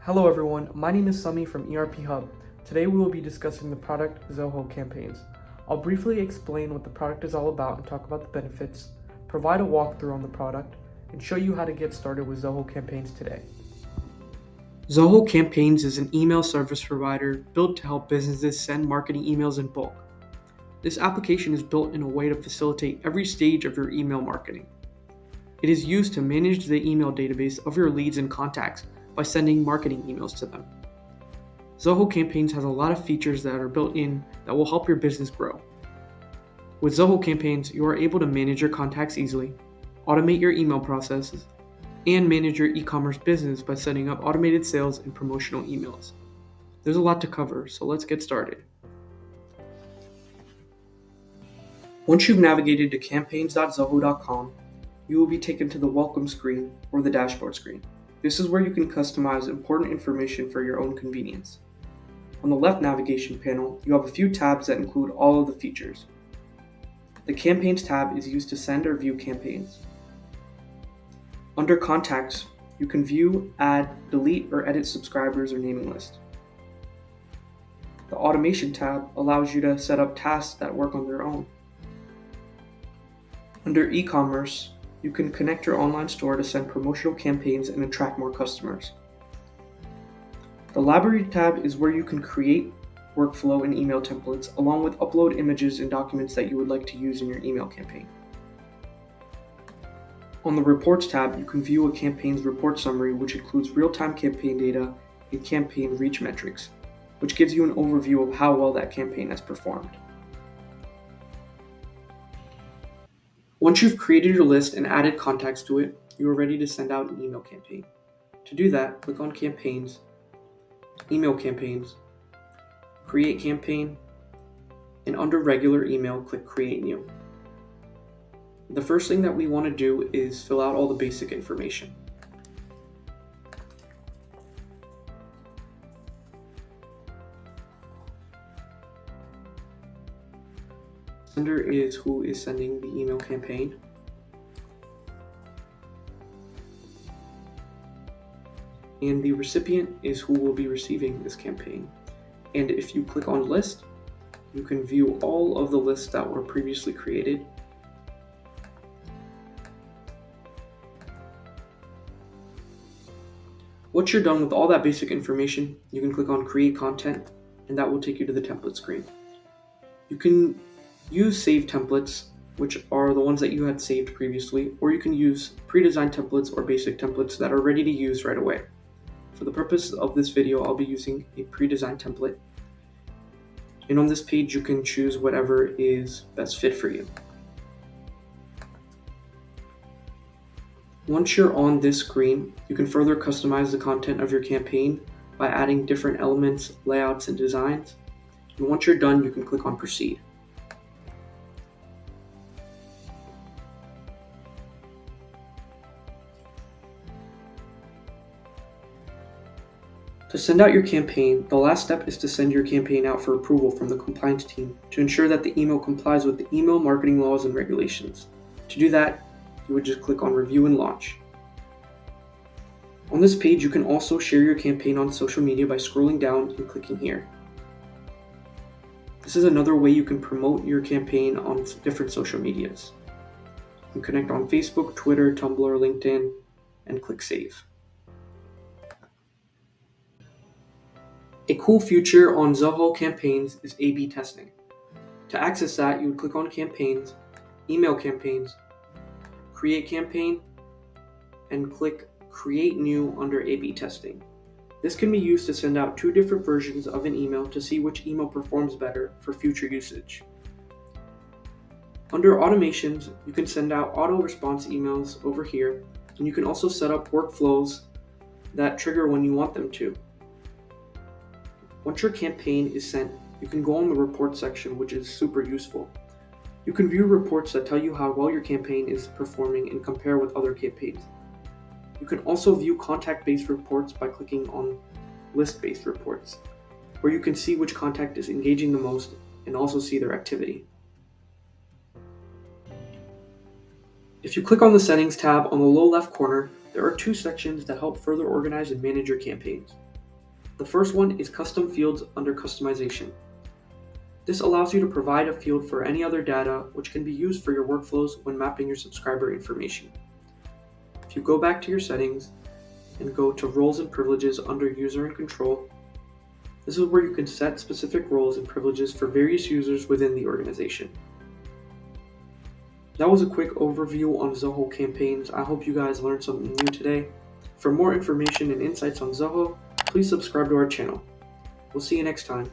Hello everyone, my name is Sami from ERP Hub. Today we will be discussing the product Zoho Campaigns. I'll briefly explain what the product is all about and talk about the benefits, provide a walkthrough on the product, and show you how to get started with Zoho Campaigns today. Zoho Campaigns is an email service provider built to help businesses send marketing emails in bulk. This application is built in a way to facilitate every stage of your email marketing. It is used to manage the email database of your leads and contacts by sending marketing emails to them. Zoho Campaigns has a lot of features that are built in that will help your business grow. With Zoho Campaigns, you are able to manage your contacts easily, automate your email processes, and manage your e-commerce business by setting up automated sales and promotional emails. There's a lot to cover, so let's get started. Once you've navigated to campaigns.zoho.com, you will be taken to the welcome screen or the dashboard screen. This is where you can customize important information for your own convenience. On the left navigation panel, you have a few tabs that include all of the features. The Campaigns tab is used to send or view campaigns. Under Contacts, you can view, add, delete, or edit subscribers or mailing lists. The Automation tab allows you to set up tasks that work on their own. Under E-commerce, you can connect your online store to send promotional campaigns and attract more customers. The Library tab is where you can create workflow and email templates, along with upload images and documents that you would like to use in your email campaign. On the Reports tab, you can view a campaign's report summary, which includes real-time campaign data and campaign reach metrics, which gives you an overview of how well that campaign has performed. Once you've created your list and added contacts to it, you are ready to send out an email campaign. To do that, click on Campaigns, Email Campaigns, Create Campaign, and under Regular Email, click Create New. The first thing that we want to do is fill out all the basic information. Sender is who is sending the email campaign. And the recipient is who will be receiving this campaign. And if you click on List, you can view all of the lists that were previously created. Once you're done with all that basic information, you can click on Create Content, and that will take you to the template screen. You can use saved templates, which are the ones that you had saved previously, or you can use pre-designed templates or basic templates that are ready to use right away. For the purpose of this video, I'll be using a pre-designed template. And on this page, you can choose whatever is best fit for you. Once you're on this screen, you can further customize the content of your campaign by adding different elements, layouts, and designs. And once you're done, you can click on Proceed. To send out your campaign, the last step is to send your campaign out for approval from the compliance team to ensure that the email complies with the email marketing laws and regulations. To do that, you would just click on Review and Launch. On this page, you can also share your campaign on social media by scrolling down and clicking here. This is another way you can promote your campaign on different social medias. You can connect on Facebook, Twitter, Tumblr, LinkedIn, and click Save. A cool feature on Zoho Campaigns is A/B testing. To access that, you would click on Campaigns, Email Campaigns, Create Campaign, and click Create New under A/B testing. This can be used to send out two different versions of an email to see which email performs better for future usage. Under Automations, you can send out auto response emails over here, and you can also set up workflows that trigger when you want them to. Once your campaign is sent, you can go on the report section, which is super useful. You can view reports that tell you how well your campaign is performing and compare with other campaigns. You can also view contact-based reports by clicking on list-based reports, where you can see which contact is engaging the most and also see their activity. If you click on the Settings tab on the low left corner, there are two sections that help further organize and manage your campaigns. The first one is custom fields under customization. This allows you to provide a field for any other data which can be used for your workflows when mapping your subscriber information. If you go back to your settings and go to roles and privileges under user and control, this is where you can set specific roles and privileges for various users within the organization. That was a quick overview on Zoho Campaigns. I hope you guys learned something new today. For more information and insights on Zoho, please subscribe to our channel. We'll see you next time.